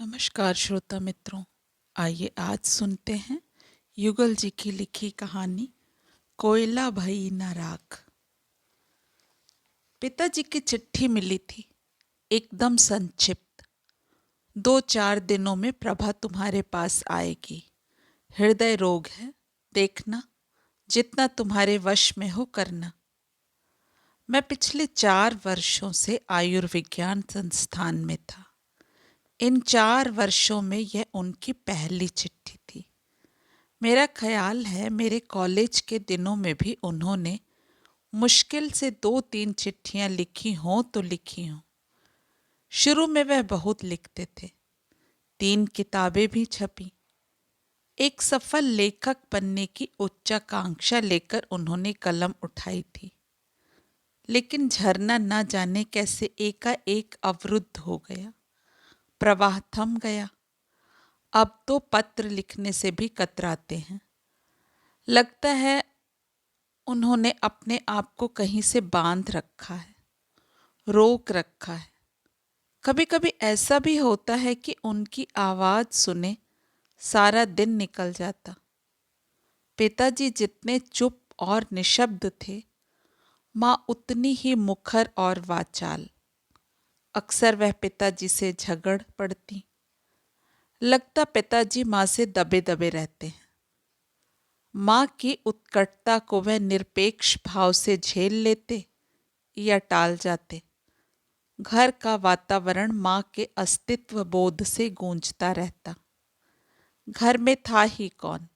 नमस्कार श्रोता मित्रों। आइए आज सुनते हैं युगल जी की लिखी कहानी कोयला भई न राख। पिताजी की चिट्ठी मिली थी, एकदम संक्षिप्त। 2-4 दिनों में प्रभा तुम्हारे पास आएगी। हृदय रोग है, देखना, जितना तुम्हारे वश में हो करना। मैं पिछले 4 वर्षों से आयुर्विज्ञान संस्थान में था। इन 4 वर्षों में यह उनकी पहली चिट्ठी थी। मेरा ख्याल है मेरे कॉलेज के दिनों में भी उन्होंने मुश्किल से 2-3 चिट्ठियां लिखी हों तो लिखी हों। शुरू में वह बहुत लिखते थे, 3 किताबें भी छपी। एक सफल लेखक बनने की उच्चाकांक्षा लेकर उन्होंने कलम उठाई थी, लेकिन झरना न जाने कैसे एकाएक अवरुद्ध हो गया। प्रवाह थम गया। अब तो पत्र लिखने से भी कतराते हैं। लगता है उन्होंने अपने आप को कहीं से बांध रखा है, रोक रखा है। कभी कभी ऐसा भी होता है कि उनकी आवाज सुने सारा दिन निकल जाता। पिताजी जितने चुप और निशब्द थे, माँ उतनी ही मुखर और वाचाल। अक्सर वह पिताजी से झगड़ पड़ती। लगता पिताजी माँ से दबे दबे रहते हैं। माँ की उत्कटता को वह निरपेक्ष भाव से झेल लेते या टाल जाते। घर का वातावरण माँ के अस्तित्व बोध से गूंजता रहता। घर में था ही कौन?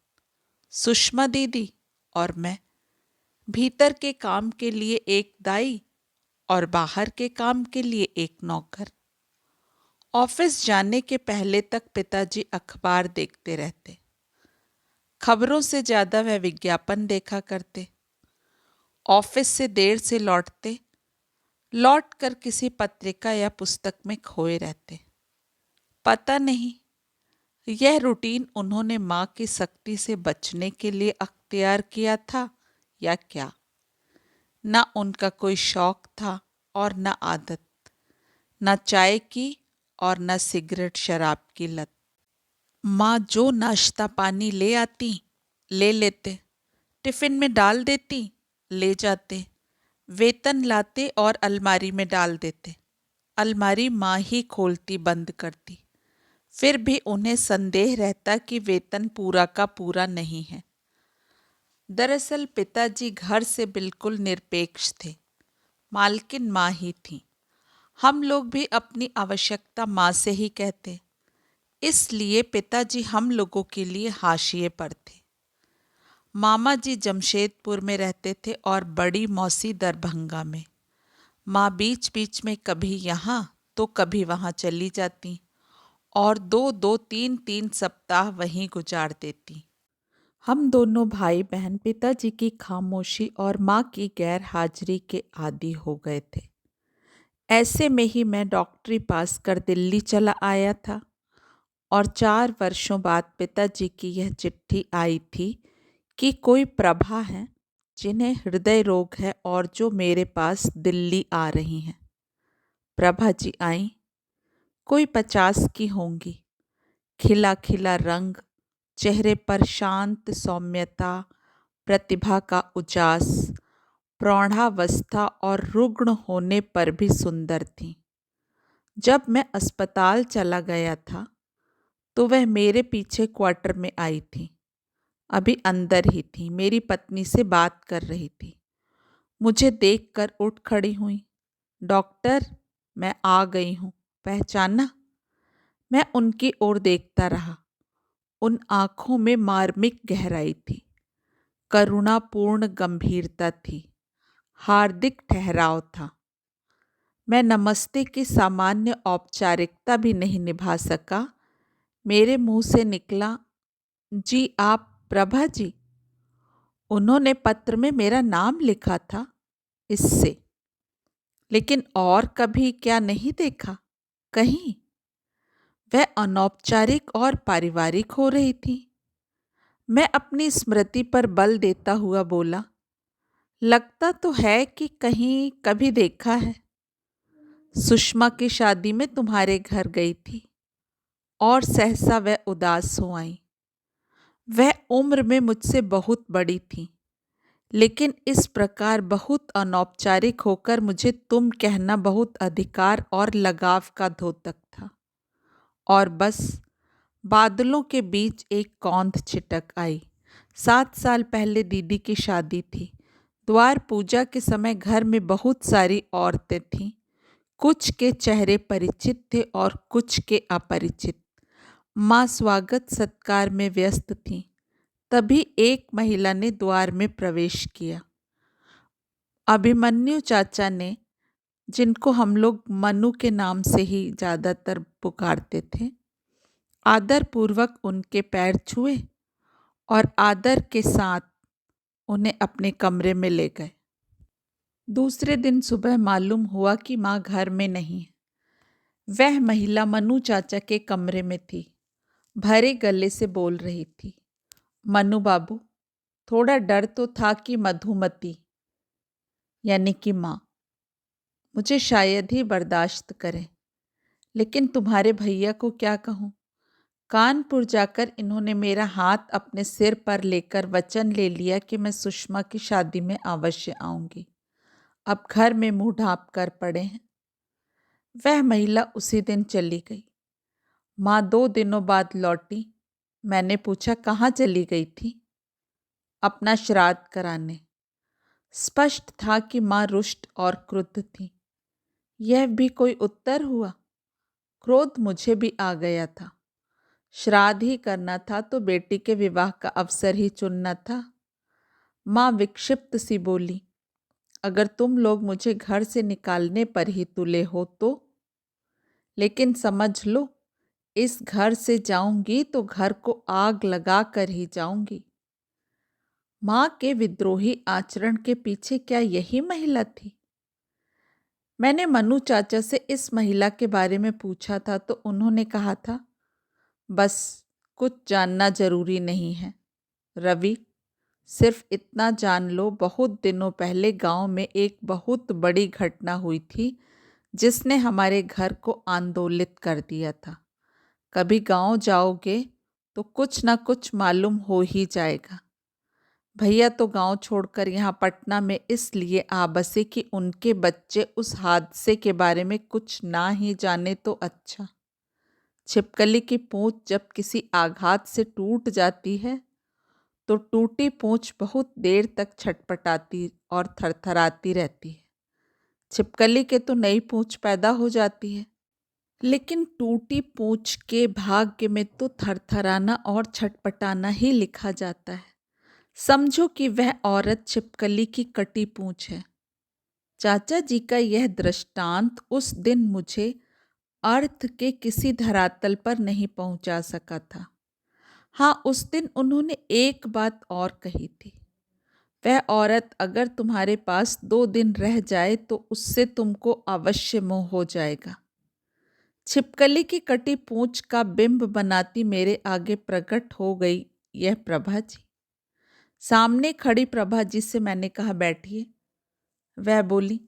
सुषमा दीदी और मैं। भीतर के काम के लिए एक दाई और बाहर के काम के लिए एक नौकर। ऑफिस जाने के पहले तक पिताजी अखबार देखते रहते। खबरों से ज्यादा वह विज्ञापन देखा करते। ऑफिस से देर से लौटते, लौट कर किसी पत्रिका या पुस्तक में खोए रहते। पता नहीं यह रूटीन उन्होंने माँ की सख्ती से बचने के लिए अख्तियार किया था या क्या। न उनका कोई शौक था और न आदत, न चाय की और न सिगरेट शराब की लत। माँ जो नाश्ता पानी ले आती, ले लेते, टिफिन में डाल देती, ले जाते, वेतन लाते और अलमारी में डाल देते। अलमारी माँ ही खोलती बंद करती। फिर भी उन्हें संदेह रहता कि वेतन पूरा का पूरा नहीं है। दरअसल पिताजी घर से बिल्कुल निरपेक्ष थे। मालकिन माँ ही थी। हम लोग भी अपनी आवश्यकता माँ से ही कहते। इसलिए पिताजी हम लोगों के लिए हाशिए पर थे। मामा जी जमशेदपुर में रहते थे और बड़ी मौसी दरभंगा में। माँ बीच बीच में कभी यहाँ तो कभी वहाँ चली जाती और 2-2, 3-3 सप्ताह वहीं गुजार देती। हम दोनों भाई बहन पिताजी की खामोशी और माँ की गैर हाजिरी के आदी हो गए थे। ऐसे में ही मैं डॉक्टरी पास कर दिल्ली चला आया था और 4 वर्षों बाद पिताजी की यह चिट्ठी आई थी कि कोई प्रभा है जिन्हें हृदय रोग है और जो मेरे पास दिल्ली आ रही हैं। प्रभा जी आई। कोई 50 की होंगी। खिला खिला रंग, चेहरे पर शांत सौम्यता, प्रतिभा का उजास, प्रौढ़ावस्था और रुग्ण होने पर भी सुंदर थी। जब मैं अस्पताल चला गया था तो वह मेरे पीछे क्वार्टर में आई थी। अभी अंदर ही थी, मेरी पत्नी से बात कर रही थी। मुझे देखकर उठ खड़ी हुई। डॉक्टर, मैं आ गई हूँ, पहचाना? मैं उनकी ओर देखता रहा। उन आंखों में मार्मिक गहराई थी, करुणापूर्ण गंभीरता थी, हार्दिक ठहराव था। मैं नमस्ते की सामान्य औपचारिकता भी नहीं निभा सका। मेरे मुंह से निकला, जी आप प्रभा जी? उन्होंने पत्र में मेरा नाम लिखा था, इससे। लेकिन और कभी क्या नहीं देखा कहीं? वह अनौपचारिक और पारिवारिक हो रही थी। मैं अपनी स्मृति पर बल देता हुआ बोला, लगता तो है कि कहीं कभी देखा है। सुषमा की शादी में तुम्हारे घर गई थी और सहसा वह उदास हो आई। वह उम्र में मुझसे बहुत बड़ी थी, लेकिन इस प्रकार बहुत अनौपचारिक होकर मुझे तुम कहना बहुत अधिकार और लगाव का द्योतक था। और बस बादलों के बीच एक कौंध छिटक आई। 7 साल पहले दीदी की शादी थी। द्वार पूजा के समय घर में बहुत सारी औरतें थीं। कुछ के चेहरे परिचित थे और कुछ के अपरिचित। माँ स्वागत सत्कार में व्यस्त थीं। तभी एक महिला ने द्वार में प्रवेश किया। अभिमन्यु चाचा ने, जिनको हम लोग मनु के नाम से ही ज़्यादातर पुकारते थे, आदर पूर्वक उनके पैर छुए और आदर के साथ उन्हें अपने कमरे में ले गए। दूसरे दिन सुबह मालूम हुआ कि माँ घर में नहीं है। वह महिला मनु चाचा के कमरे में थी। भरे गले से बोल रही थी, मनु बाबू, थोड़ा डर तो था कि मधुमती यानी कि माँ मुझे शायद ही बर्दाश्त करें, लेकिन तुम्हारे भैया को क्या कहूँ। कानपुर जाकर इन्होंने मेरा हाथ अपने सिर पर लेकर वचन ले लिया कि मैं सुषमा की शादी में अवश्य आऊंगी। अब घर में मुंह ढांप कर पड़े हैं। वह महिला उसी दिन चली गई। माँ 2 दिनों बाद लौटी। मैंने पूछा, कहाँ चली गई थी? अपना श्राद्ध कराने। स्पष्ट था कि माँ रुष्ट और क्रुद्ध थी। यह भी कोई उत्तर हुआ? क्रोध मुझे भी आ गया था। श्राद्ध ही करना था तो बेटी के विवाह का अवसर ही चुनना था। माँ विक्षिप्त सी बोली, अगर तुम लोग मुझे घर से निकालने पर ही तुले हो तो, लेकिन समझ लो, इस घर से जाऊंगी तो घर को आग लगा कर ही जाऊंगी। माँ के विद्रोही आचरण के पीछे क्या यही महिला थी? मैंने मनु चाचा से इस महिला के बारे में पूछा था तो उन्होंने कहा था, बस कुछ जानना जरूरी नहीं है रवि, सिर्फ इतना जान लो, बहुत दिनों पहले गांव में एक बहुत बड़ी घटना हुई थी जिसने हमारे घर को आंदोलित कर दिया था। कभी गांव जाओगे तो कुछ ना कुछ मालूम हो ही जाएगा। भैया तो गांव छोड़कर यहाँ पटना में इसलिए आ बसे कि उनके बच्चे उस हादसे के बारे में कुछ ना ही जाने तो अच्छा। छिपकली की पूंछ जब किसी आघात से टूट जाती है तो टूटी पूंछ बहुत देर तक छटपटाती और थरथराती रहती है। छिपकली के तो नई पूंछ पैदा हो जाती है, लेकिन टूटी पूंछ के भाग्य में तो थरथराना और छटपटाना ही लिखा जाता है। समझो कि वह औरत छिपकली की कटी पूंछ है। चाचा जी का यह दृष्टांत उस दिन मुझे अर्थ के किसी धरातल पर नहीं पहुंचा सका था। हाँ, उस दिन उन्होंने एक बात और कही थी, वह औरत अगर तुम्हारे पास 2 दिन रह जाए तो उससे तुमको अवश्य मोह हो जाएगा। छिपकली की कटी पूंछ का बिंब बनाती मेरे आगे प्रकट हो गई यह प्रभा जी। सामने खड़ी प्रभा जी से मैंने कहा, बैठिए। वह बोली,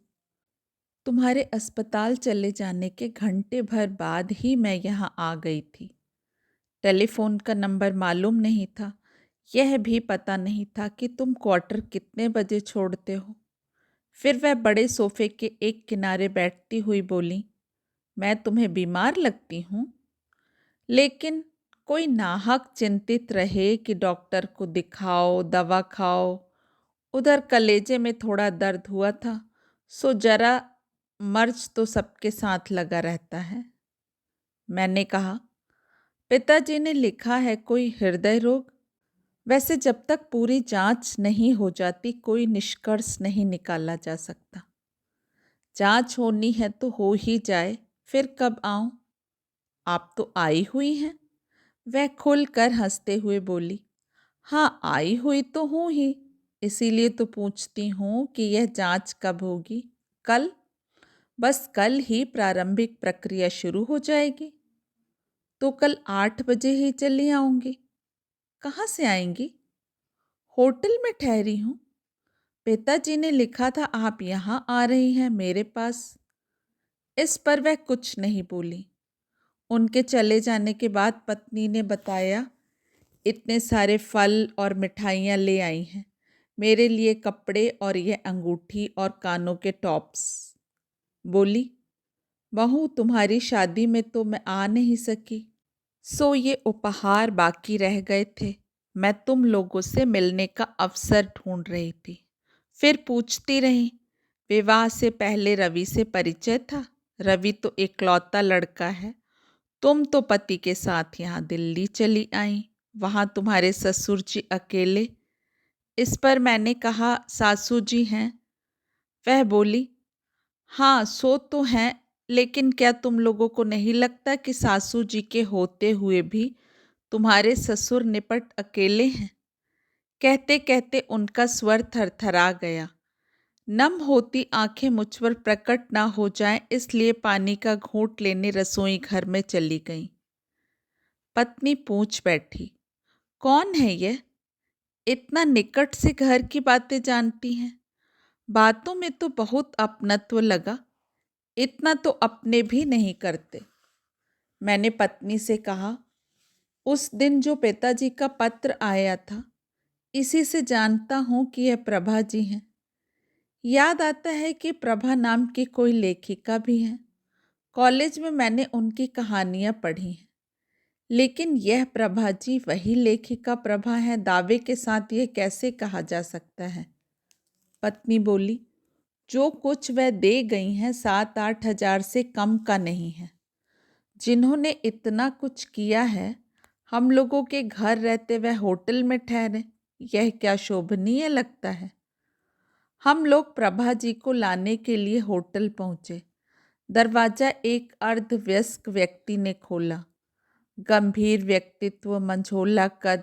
तुम्हारे अस्पताल चले जाने के घंटे भर बाद ही मैं यहाँ आ गई थी। टेलीफोन का नंबर मालूम नहीं था। यह भी पता नहीं था कि तुम क्वार्टर कितने बजे छोड़ते हो। फिर वह बड़े सोफे के एक किनारे बैठती हुई बोली, मैं तुम्हें बीमार लगती हूँ? लेकिन कोई नाहक चिंतित रहे कि डॉक्टर को दिखाओ, दवा खाओ। उधर कलेजे में थोड़ा दर्द हुआ था, सो जरा मर्ज तो सबके साथ लगा रहता है। मैंने कहा, पिताजी ने लिखा है कोई हृदय रोग। वैसे जब तक पूरी जांच नहीं हो जाती कोई निष्कर्ष नहीं निकाला जा सकता। जांच होनी है तो हो ही जाए, फिर कब आऊं? आप तो आई हुई हैं। वह खुलकर हंसते हुए बोली, हाँ आई हुई तो हूँ ही, इसीलिए तो पूछती हूँ कि यह जांच कब होगी? कल? बस कल ही प्रारंभिक प्रक्रिया शुरू हो जाएगी। तो कल 8 बजे ही चली आऊंगी। कहाँ से आएंगी? होटल में ठहरी हूँ। पिताजी ने लिखा था आप यहाँ आ रही हैं मेरे पास। इस पर वह कुछ नहीं बोली। उनके चले जाने के बाद पत्नी ने बताया, इतने सारे फल और मिठाइयाँ ले आई हैं, मेरे लिए कपड़े और ये अंगूठी और कानों के टॉप्स। बोली, बहू तुम्हारी शादी में तो मैं आ नहीं सकी, सो ये उपहार बाकी रह गए थे। मैं तुम लोगों से मिलने का अवसर ढूंढ रही थी। फिर पूछती रही, विवाह से पहले रवि से परिचय था? रवि तो इकलौता लड़का है। तुम तो पति के साथ यहाँ दिल्ली चली आई, वहाँ तुम्हारे ससुर जी अकेले। इस पर मैंने कहा, सासू जी हैं। वह बोली, हाँ सो तो हैं, लेकिन क्या तुम लोगों को नहीं लगता कि सासू जी के होते हुए भी तुम्हारे ससुर निपट अकेले हैं? कहते कहते उनका स्वर थरथरा गया। नम होती आंखें मुझ पर प्रकट ना हो जाएं, इसलिए पानी का घूंट लेने रसोई घर में चली गईं। पत्नी पूछ बैठी, कौन है ये? इतना निकट से घर की बातें जानती हैं। बातों में तो बहुत अपनत्व लगा, इतना तो अपने भी नहीं करते। मैंने पत्नी से कहा, उस दिन जो पिताजी का पत्र आया था, इसी से जानता हूँ कि यह प्रभा जी हैं। याद आता है कि प्रभा नाम की कोई लेखिका भी है। कॉलेज में मैंने उनकी कहानियाँ पढ़ी हैं, लेकिन यह प्रभा जी वही लेखिका प्रभा है, दावे के साथ यह कैसे कहा जा सकता है? पत्नी बोली, जो कुछ वह दे गई हैं 7-8 हजार से कम का नहीं है। जिन्होंने इतना कुछ किया है, हम लोगों के घर रहते वह होटल में ठहरे, यह क्या शोभनीय लगता है? हम लोग प्रभा जी को लाने के लिए होटल पहुंचे। दरवाजा एक अर्धवयस्क व्यक्ति ने खोला। गंभीर व्यक्तित्व, मंझोला कद,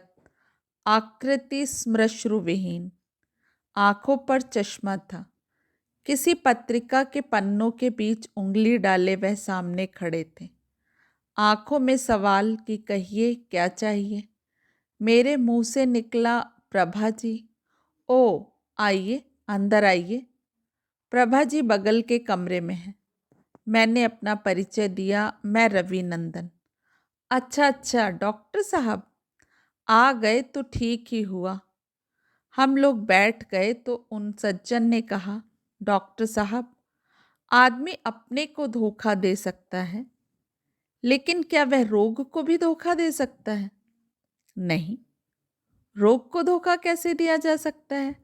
आकृति स्मश्रुविहीन, आंखों पर चश्मा था। किसी पत्रिका के पन्नों के बीच उंगली डाले वह सामने खड़े थे। आंखों में सवाल कि कहिए क्या चाहिए। मेरे मुंह से निकला, प्रभा जी। ओ आइए, अंदर आइए। प्रभा जी बगल के कमरे में हैं। मैंने अपना परिचय दिया, मैं रवि नंदन। अच्छा अच्छा, डॉक्टर साहब आ गए तो ठीक ही हुआ। हम लोग बैठ गए तो उन सज्जन ने कहा, डॉक्टर साहब, आदमी अपने को धोखा दे सकता है, लेकिन क्या वह रोग को भी धोखा दे सकता है? नहीं, रोग को धोखा कैसे दिया जा सकता है?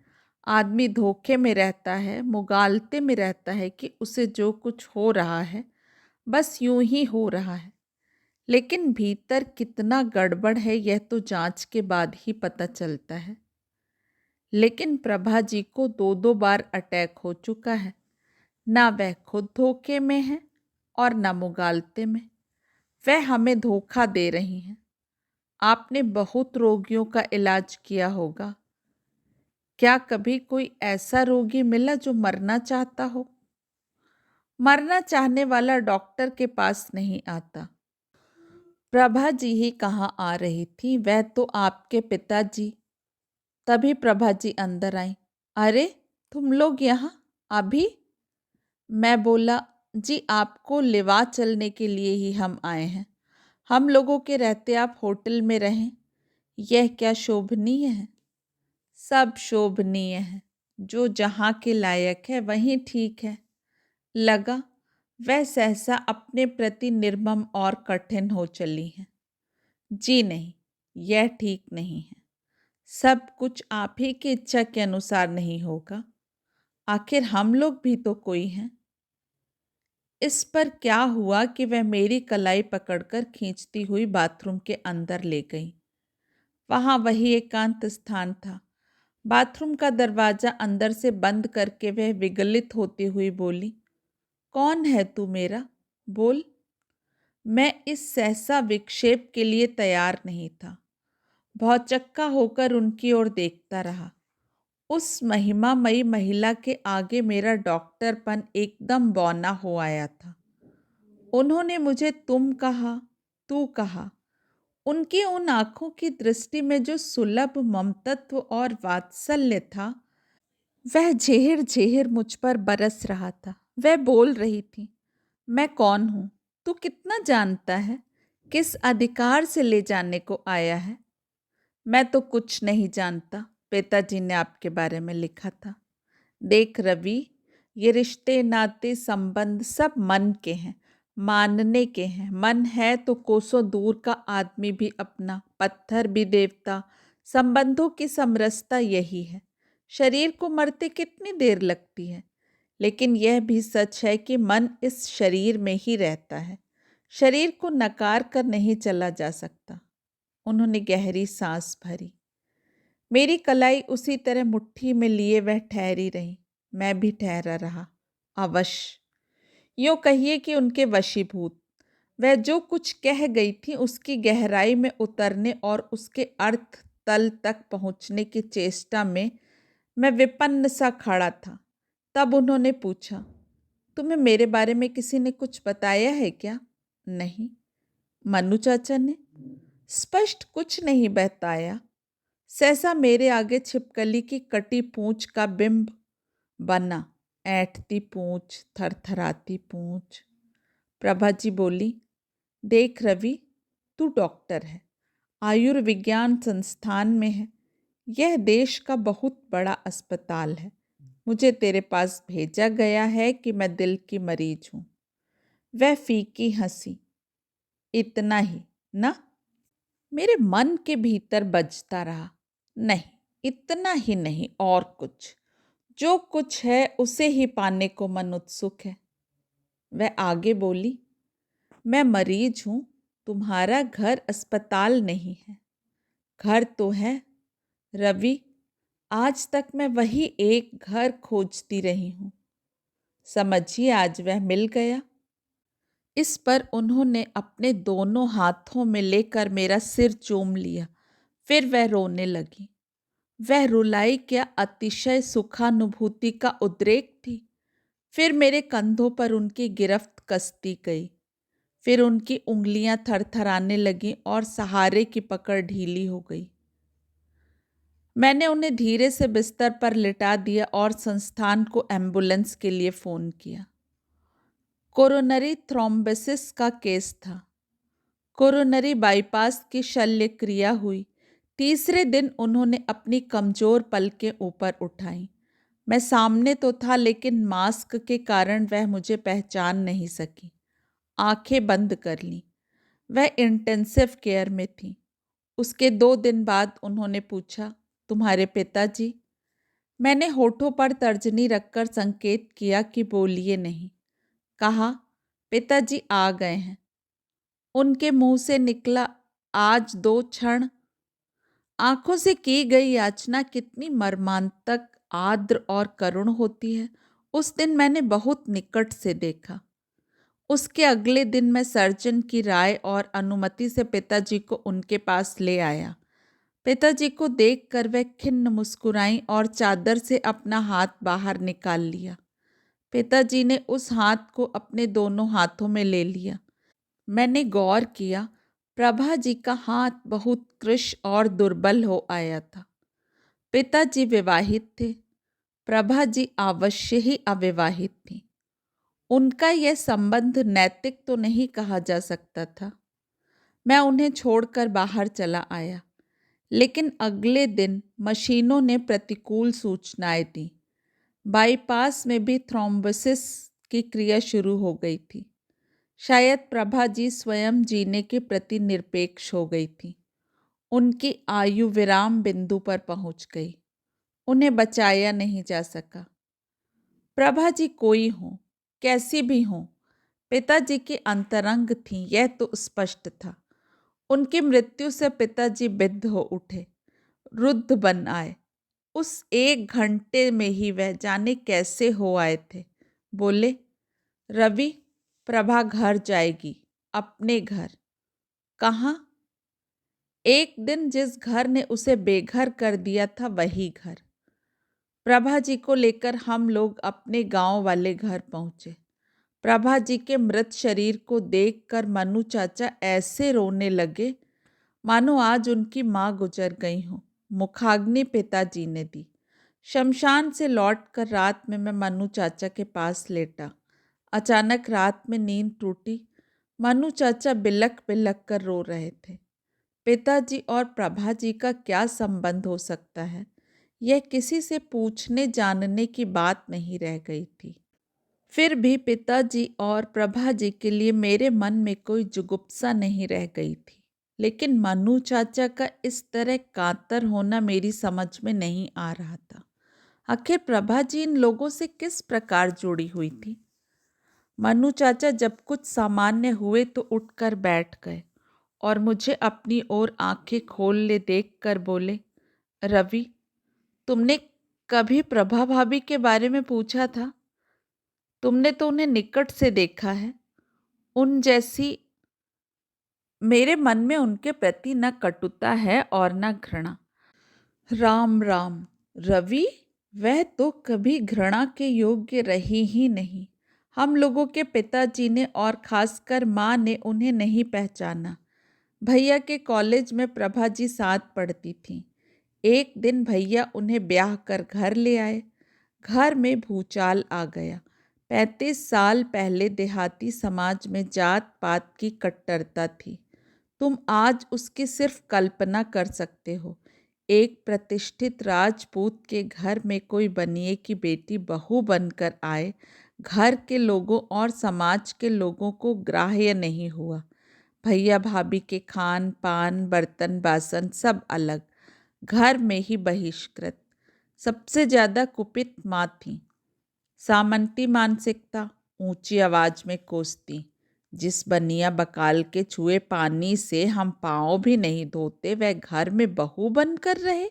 आदमी धोखे में रहता है, मुगालते में रहता है कि उसे जो कुछ हो रहा है बस यूं ही हो रहा है, लेकिन भीतर कितना गड़बड़ है यह तो जांच के बाद ही पता चलता है। लेकिन प्रभा जी को 2-2 बार अटैक हो चुका है। ना वह खुद धोखे में है और ना मुगालते में। वह हमें धोखा दे रही हैं। आपने बहुत रोगियों का इलाज किया होगा, क्या कभी कोई ऐसा रोगी मिला जो मरना चाहता हो? मरना चाहने वाला डॉक्टर के पास नहीं आता। प्रभा जी ही कहाँ आ रही थी, वह तो आपके पिताजी। तभी प्रभा जी अंदर आई। अरे तुम लोग यहाँ अभी? मैं बोला, जी आपको लिवा चलने के लिए ही हम आए हैं। हम लोगों के रहते आप होटल में रहें, यह क्या शोभनीय है? सब शोभनीय है, जो जहाँ के लायक है वहीं ठीक है। लगा वह सहसा अपने प्रति निर्मम और कठिन हो चली हैं। जी नहीं, यह ठीक नहीं है। सब कुछ आप ही की इच्छा के अनुसार नहीं होगा। आखिर हम लोग भी तो कोई हैं। इस पर क्या हुआ कि वह मेरी कलाई पकड़कर खींचती हुई बाथरूम के अंदर ले गई। वहाँ वही एकांत स्थान था। बाथरूम का दरवाजा अंदर से बंद करके वह विगलित होती हुई बोली, कौन है तू मेरा? बोल। मैं इस सहसा विक्षेप के लिए तैयार नहीं था। भौचक्का होकर उनकी ओर देखता रहा। उस महिमामयी महिला के आगे मेरा डॉक्टरपन एकदम बौना हो आया था। उन्होंने मुझे तुम कहा, तू कहा। उनकी उन आंखों की दृष्टि में जो सुलभ ममतत्व और वात्सल्य था, वह झेर झेर मुझ पर बरस रहा था। वह बोल रही थी, मैं कौन हूँ, तू कितना जानता है? किस अधिकार से ले जाने को आया है? मैं तो कुछ नहीं जानता। पिताजी ने आपके बारे में लिखा था। देख रवि, ये रिश्ते नाते संबंध सब मन के हैं, मानने के हैं। मन है तो कोसों दूर का आदमी भी अपना, पत्थर भी देवता। संबंधों की समरसता यही है। शरीर को मरते कितनी देर लगती है, लेकिन यह भी सच है कि मन इस शरीर में ही रहता है। शरीर को नकार कर नहीं चला जा सकता। उन्होंने गहरी सांस भरी। मेरी कलाई उसी तरह मुट्ठी में लिए वह ठहरी रही। मैं भी ठहरा रहा। अवश्य, यूं कहिए कि उनके वशीभूत। वह जो कुछ कह गई थी उसकी गहराई में उतरने और उसके अर्थ तल तक पहुंचने की चेष्टा में मैं विपन्न सा खड़ा था। तब उन्होंने पूछा, तुम्हें मेरे बारे में किसी ने कुछ बताया है क्या? नहीं। मनु चाचा ने? स्पष्ट कुछ नहीं बताया। सहसा मेरे आगे छिपकली की कटी पूंछ का बिंब बना। ऐंठती पूंछ, थरथराती पूंछ। प्रभा जी बोली, देख रवि, तू डॉक्टर है, आयुर्विज्ञान संस्थान में है। यह देश का बहुत बड़ा अस्पताल है। मुझे तेरे पास भेजा गया है कि मैं दिल की मरीज हूं। वह फीकी हंसी। इतना ही ना? मेरे मन के भीतर बजता रहा, नहीं, इतना ही नहीं, और कुछ। जो कुछ है उसे ही पाने को मन उत्सुक है। वह आगे बोली, मैं मरीज हूं, तुम्हारा घर अस्पताल नहीं है। घर तो है रवि, आज तक मैं वही एक घर खोजती रही हूं। समझिए आज वह मिल गया। इस पर उन्होंने अपने दोनों हाथों में लेकर मेरा सिर चूम लिया। फिर वह रोने लगी। वह रुलाई क्या अतिशय सुखानुभूति का उद्रेक थी। फिर मेरे कंधों पर उनकी गिरफ्त कसती गई। फिर उनकी उंगलियां थरथराने लगीं और सहारे की पकड़ ढीली हो गई। मैंने उन्हें धीरे से बिस्तर पर लिटा दिया और संस्थान को एम्बुलेंस के लिए फ़ोन किया। कोरोनरी थ्रोम्बोसिस का केस था। कोरोनरी बाईपास की शल्य क्रिया हुई। तीसरे दिन उन्होंने अपनी कमज़ोर पलकें ऊपर उठाई। मैं सामने तो था, लेकिन मास्क के कारण वह मुझे पहचान नहीं सकी। आंखें बंद कर लीं। वह इंटेंसिव केयर में थी। उसके 2 दिन बाद उन्होंने पूछा, तुम्हारे पिताजी? मैंने होठों पर तर्जनी रखकर संकेत किया कि बोलिए नहीं। कहा, पिताजी आ गए हैं। उनके मुंह से निकला, आज 2 क्षण। आंखों से की गई याचना कितनी मर्मांतक, आर्द्र और करुण होती है, उस दिन मैंने बहुत निकट से देखा। उसके अगले दिन मैं सर्जन की राय और अनुमति से पिताजी को उनके पास ले आया। पिताजी को देखकर वह खिन्न मुस्कुराई और चादर से अपना हाथ बाहर निकाल लिया। पिताजी ने उस हाथ को अपने दोनों हाथों में ले लिया। मैंने गौर किया, प्रभा जी का हाथ बहुत कृश और दुर्बल हो आया था। पिताजी विवाहित थे, प्रभा जी अवश्य ही अविवाहित थी। उनका यह संबंध नैतिक तो नहीं कहा जा सकता था। मैं उन्हें छोड़कर बाहर चला आया, लेकिन अगले दिन मशीनों ने प्रतिकूल सूचनाएं दी। बाईपास में भी थ्रोम्बोसिस की क्रिया शुरू हो गई थी। शायद प्रभा जी स्वयं जीने के प्रति निरपेक्ष हो गई थी। उनकी आयु विराम बिंदु पर पहुंच गई। उन्हें बचाया नहीं जा सका। प्रभा जी कोई हो, कैसी भी हो, पिताजी की अंतरंग थी, यह तो स्पष्ट था। उनकी मृत्यु से पिताजी बिद्ध हो उठे, रुद्ध बन आए। उस 1 घंटे में ही वह जाने कैसे हो आए थे। बोले, रवि, प्रभा घर जाएगी, अपने घर। कहाँ? एक दिन जिस घर ने उसे बेघर कर दिया था, वही घर। प्रभा जी को लेकर हम लोग अपने गांव वाले घर पहुंचे। प्रभा जी के मृत शरीर को देखकर मनु चाचा ऐसे रोने लगे मानो आज उनकी माँ गुजर गई हो। मुखाग्नि पिताजी ने दी। शमशान से लौटकर रात में मैं मनु चाचा के पास लेटा। अचानक रात में नींद टूटी। मनु चाचा बिलक बिलक कर रो रहे थे। पिताजी और प्रभा जी का क्या संबंध हो सकता है, यह किसी से पूछने जानने की बात नहीं रह गई थी। फिर भी पिताजी और प्रभा जी के लिए मेरे मन में कोई जुगुप्सा नहीं रह गई थी। लेकिन मनु चाचा का इस तरह कातर होना मेरी समझ में नहीं आ रहा था। आखिर प्रभा जी इन लोगों से किस प्रकार जुड़ी हुई थी। मनु चाचा जब कुछ सामान्य हुए तो उठकर बैठ गए और मुझे अपनी ओर आंखें खोल ले देख कर बोले, रवि, तुमने कभी प्रभा भाभी के बारे में पूछा था? तुमने तो उन्हें निकट से देखा है। उन जैसी मेरे मन में उनके प्रति न कटुता है और न घृणा। राम राम रवि, वह तो कभी घृणा के योग्य रही ही नहीं। हम लोगों के पिताजी ने और खासकर माँ ने उन्हें नहीं पहचाना। भैया के कॉलेज में प्रभा जी साथ पढ़ती थीं। एक दिन भैया उन्हें ब्याह कर घर ले आए। घर में भूचाल आ गया। 35 साल पहले देहाती समाज में जात पात की कट्टरता थी। तुम आज उसकी सिर्फ कल्पना कर सकते हो। एक प्रतिष्ठित राजपूत के घर में कोई बनिए की बेटी बहू बनकर आए, घर के लोगों और समाज के लोगों को ग्राह्य नहीं हुआ। भैया भाभी के खान पान बर्तन बासन सब अलग, घर में ही बहिष्कृत। सबसे ज़्यादा कुपित माँ थी। सामंती मानसिकता, ऊंची आवाज में कोसती, जिस बनिया बकाल के छुए पानी से हम पाँव भी नहीं धोते वह घर में बहू बनकर रहे।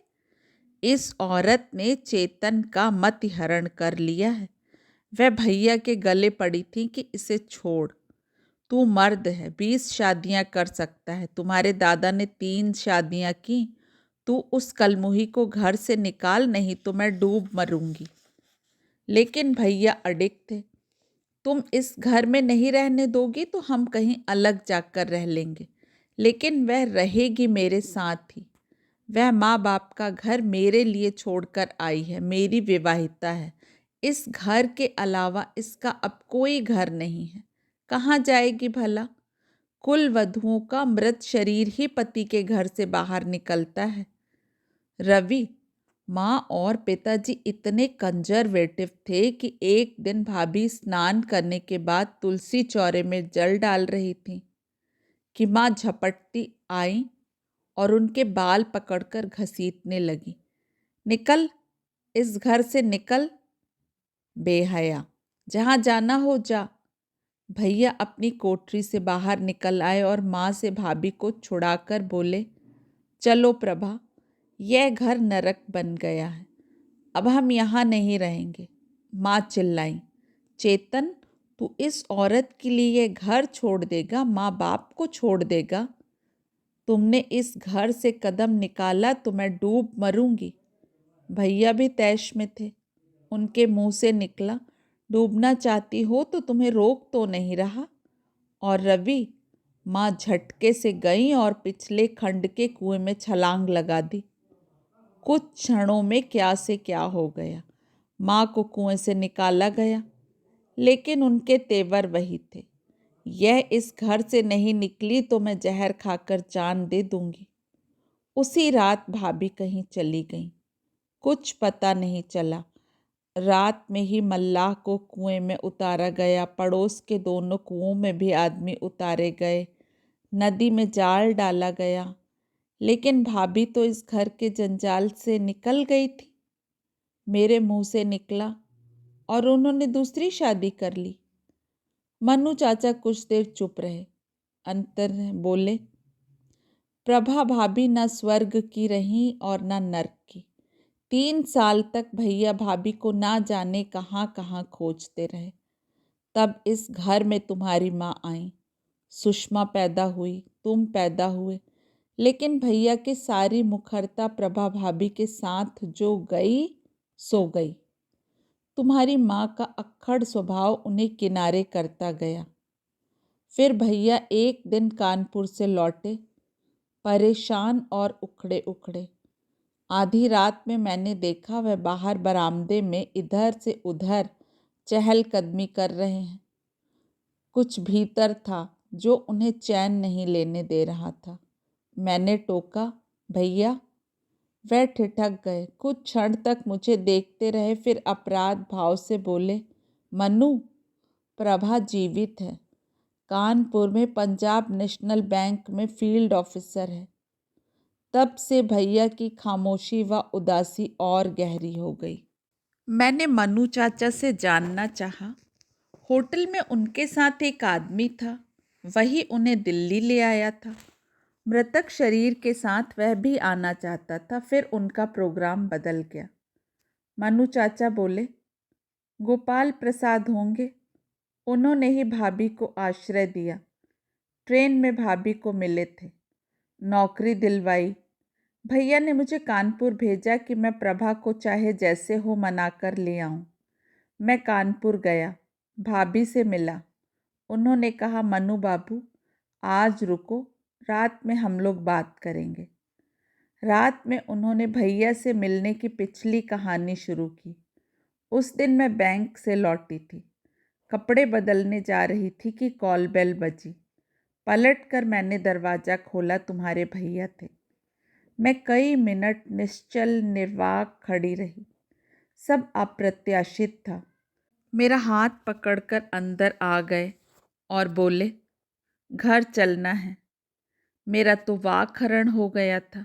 इस औरत ने चेतन का मतिहरण कर लिया है। वह भैया के गले पड़ी थी कि इसे छोड़, तू मर्द है, 20 शादियां कर सकता है। तुम्हारे दादा ने 3 शादियां की। तू उस कलमुही को घर से निकाल, नहीं तो मैं डूब मरूंगी। लेकिन भैया अडिग थे। तुम इस घर में नहीं रहने दोगी तो हम कहीं अलग जाकर रह लेंगे, लेकिन वह रहेगी मेरे साथ ही। वह माँ बाप का घर मेरे लिए छोड़कर आई है, मेरी विवाहिता है। इस घर के अलावा इसका अब कोई घर नहीं है। कहाँ जाएगी भला? कुल वधुओं का मृत शरीर ही पति के घर से बाहर निकलता है। रवि, माँ और पिताजी इतने कंजर्वेटिव थे कि एक दिन भाभी स्नान करने के बाद तुलसी चौरे में जल डाल रही थी कि माँ झपटती आई और उनके बाल पकड़कर घसीटने लगी। निकल, इस घर से निकल, बेहया, जहाँ जाना हो जा। भैया अपनी कोठरी से बाहर निकल आए और माँ से भाभी को छुड़ाकर बोले, चलो प्रभा, यह घर नरक बन गया है, अब हम यहाँ नहीं रहेंगे। माँ चिल्लाई, चेतन, तू इस औरत के लिए यह घर छोड़ देगा, माँ बाप को छोड़ देगा? तुमने इस घर से कदम निकाला तो मैं डूब मरूंगी। भैया भी तैश में थे। उनके मुंह से निकला, डूबना चाहती हो तो तुम्हें रोक तो नहीं रहा। और रवि, माँ झटके से गई और पिछले खंड के कुएं में छलांग लगा दी। कुछ क्षणों में क्या से क्या हो गया। माँ को कुएं से निकाला गया, लेकिन उनके तेवर वही थे। यह इस घर से नहीं निकली तो मैं जहर खाकर जान दे दूंगी। उसी रात भाभी कहीं चली गई, कुछ पता नहीं चला। रात में ही मल्लाह को कुएं में उतारा गया। पड़ोस के दोनों कुओं में भी आदमी उतारे गए। नदी में जाल डाला गया, लेकिन भाभी तो इस घर के जंजाल से निकल गई थी। मेरे मुंह से निकला और उन्होंने दूसरी शादी कर ली। मनु चाचा कुछ देर चुप रहे, अंतर बोले, प्रभा भाभी न स्वर्ग की रहीं और न नर्क की। 3 साल तक भैया भाभी को ना जाने कहाँ कहाँ खोजते रहे। तब इस घर में तुम्हारी माँ आई, सुषमा पैदा हुई, तुम पैदा हुए। लेकिन भैया की सारी मुखरता प्रभा भाभी के साथ जो गई सो गई। तुम्हारी माँ का अक्खड़ स्वभाव उन्हें किनारे करता गया। फिर भैया एक दिन कानपुर से लौटे, परेशान और उखड़े उखड़े। आधी रात में मैंने देखा वह बाहर बरामदे में इधर से उधर चहलकदमी कर रहे हैं। कुछ भीतर था, जो उन्हें चैन नहीं लेने दे रहा था। मैंने टोका, भैया। वह ठिठक गए, कुछ क्षण तक मुझे देखते रहे, फिर अपराध भाव से बोले, मनु, प्रभा जीवित है, कानपुर में पंजाब नेशनल बैंक में फील्ड ऑफिसर है। तब से भैया की खामोशी व उदासी और गहरी हो गई। मैंने मनु चाचा से जानना चाहा। होटल में उनके साथ एक आदमी था, वही उन्हें दिल्ली ले आया था। मृतक शरीर के साथ वह भी आना चाहता था, फिर उनका प्रोग्राम बदल गया। मनु चाचा बोले, गोपाल प्रसाद होंगे, उन्होंने ही भाभी को आश्रय दिया। ट्रेन में भाभी को मिले थे, नौकरी दिलवाई। भैया ने मुझे कानपुर भेजा कि मैं प्रभा को चाहे जैसे हो मनाकर ले आऊं। मैं कानपुर गया, भाभी से मिला। उन्होंने कहा, मनु बाबू, आज रुको, रात में हम लोग बात करेंगे। रात में उन्होंने भैया से मिलने की पिछली कहानी शुरू की। उस दिन मैं बैंक से लौटी थी, कपड़े बदलने जा रही थी कि कॉल बेल बजी। पलट कर मैंने दरवाज़ा खोला, तुम्हारे भैया थे। मैं कई मिनट निश्चल निर्वाक खड़ी रही। सब अप्रत्याशित था। मेरा हाथ पकड़कर अंदर आ गए और बोले, घर चलना है। मेरा तो वाकहरण हो गया था।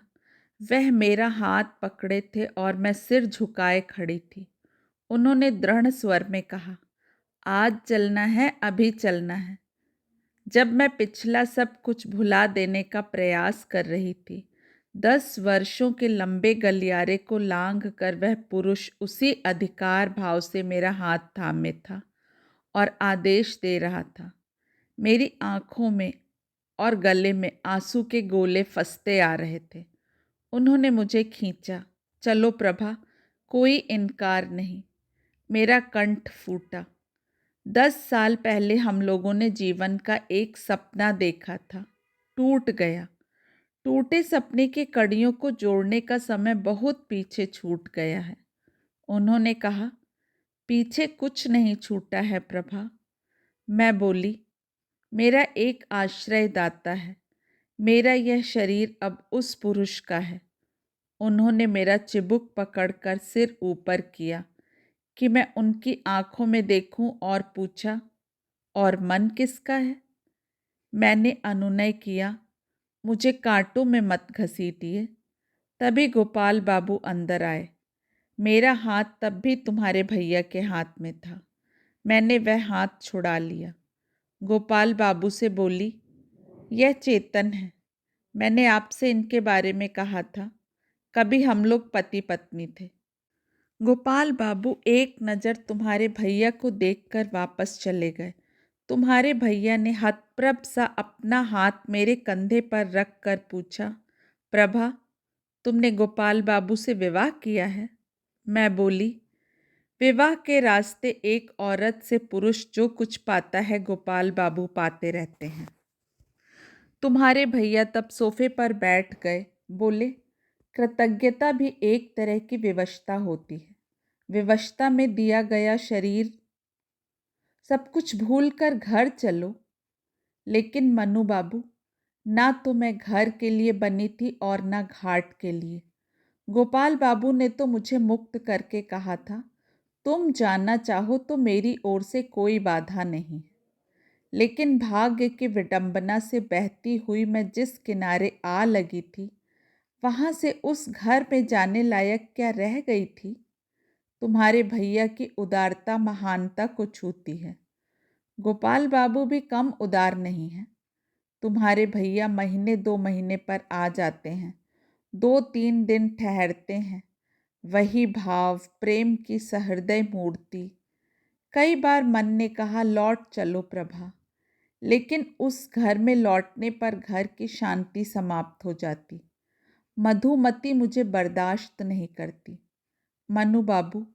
वह मेरा हाथ पकड़े थे और मैं सिर झुकाए खड़ी थी। उन्होंने दृढ़ स्वर में कहा, आज चलना है, अभी चलना है। जब मैं पिछला सब कुछ भुला देने का प्रयास कर रही थी, 10 वर्षों के लंबे गलियारे को लांघ कर वह पुरुष उसी अधिकार भाव से मेरा हाथ थामे था और आदेश दे रहा था। मेरी आंखों में और गले में आंसू के गोले फंसते आ रहे थे। उन्होंने मुझे खींचा, चलो प्रभा, कोई इनकार नहीं। मेरा कंठ फूटा। 10 साल पहले हम लोगों ने जीवन का एक सपना देखा था, टूट गया। टूटे सपने की कड़ियों को जोड़ने का समय बहुत पीछे छूट गया है। उन्होंने कहा, पीछे कुछ नहीं छूटा है प्रभा। मैं बोली, मेरा एक आश्रयदाता है, मेरा यह शरीर अब उस पुरुष का है। उन्होंने मेरा चिबुक पकड़कर सिर ऊपर किया कि मैं उनकी आंखों में देखूं और पूछा, और मन किसका है? मैंने अनुनय किया, मुझे कांटों में मत घसीटिए। तभी गोपाल बाबू अंदर आए। मेरा हाथ तब भी तुम्हारे भैया के हाथ में था। मैंने वह हाथ छुड़ा लिया। गोपाल बाबू से बोली, यह चेतन है। मैंने आपसे इनके बारे में कहा था, कभी हम लोग पति पत्नी थे। गोपाल बाबू एक नज़र तुम्हारे भैया को देखकर वापस चले गए। तुम्हारे भैया ने हतप्रभ सा अपना हाथ मेरे कंधे पर रख कर पूछा, प्रभा, तुमने गोपाल बाबू से विवाह किया है? मैं बोली, विवाह के रास्ते एक औरत से पुरुष जो कुछ पाता है गोपाल बाबू पाते रहते हैं। तुम्हारे भैया तब सोफे पर बैठ गए, बोले, कृतज्ञता भी एक तरह की विवशता होती है। विवशता में दिया गया शरीर सब कुछ भूल कर घर चलो। लेकिन मनु बाबू, ना तो मैं घर के लिए बनी थी और ना घाट के लिए। गोपाल बाबू ने तो मुझे मुक्त करके कहा था, तुम जाना चाहो तो मेरी ओर से कोई बाधा नहीं। लेकिन भाग्य की विडंबना से बहती हुई मैं जिस किनारे आ लगी थी, वहाँ से उस घर में जाने लायक क्या रह गई थी? तुम्हारे भैया की उदारता महानता को छूती है। गोपाल बाबू भी कम उदार नहीं हैं। तुम्हारे भैया महीने 2 महीने पर आ जाते हैं, 2-3 दिन ठहरते हैं। वही भाव, प्रेम की सहृदय मूर्ति। कई बार मन ने कहा, लौट चलो प्रभा, लेकिन उस घर में लौटने पर घर की शांति समाप्त हो जाती। मधुमती मुझे बर्दाश्त नहीं करती। मनु बाबू,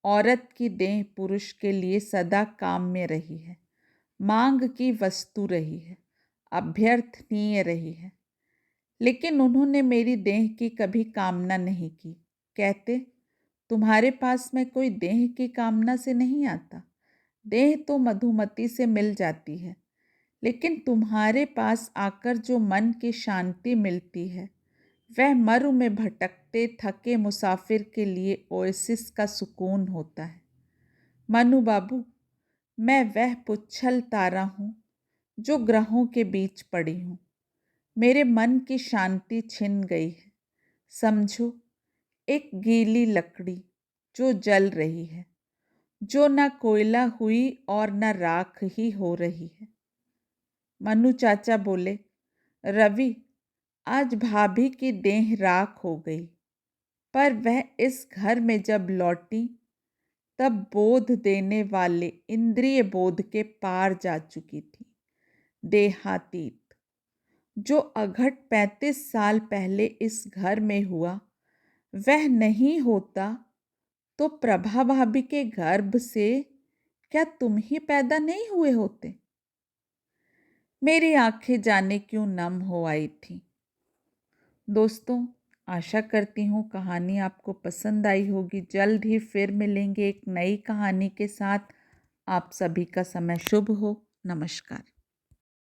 औरत की देह पुरुष के लिए सदा काम में रही है, मांग की वस्तु रही है, अभ्यर्थनीय रही है। लेकिन उन्होंने मेरी देह की कभी कामना नहीं की। कहते, तुम्हारे पास में कोई देह की कामना से नहीं आता। देह तो मधुमती से मिल जाती है, लेकिन तुम्हारे पास आकर जो मन की शांति मिलती है वह मरु में भटकते थके मुसाफिर के लिए ओएसिस का सुकून होता है। मनु बाबू, मैं वह पुच्छल तारा हूँ जो ग्रहों के बीच पड़ी हूँ। मेरे मन की शांति छिन गई है। समझो, एक गीली लकड़ी जो जल रही है, जो न कोयला हुई और न राख ही हो रही है। मनु चाचा बोले, रवि, आज भाभी की देह राख हो गई, पर वह इस घर में जब लौटी तब बोध देने वाले इंद्रिय बोध के पार जा चुकी थी। देहातीत जो अघट 35 साल पहले इस घर में हुआ वह नहीं होता तो प्रभा भाभी के गर्भ से क्या तुम ही पैदा नहीं हुए होते? मेरी आंखें जाने क्यों नम हो आई थी। दोस्तों, आशा करती हूँ कहानी आपको पसंद आई होगी। जल्द ही फिर मिलेंगे एक नई कहानी के साथ। आप सभी का समय शुभ हो। नमस्कार।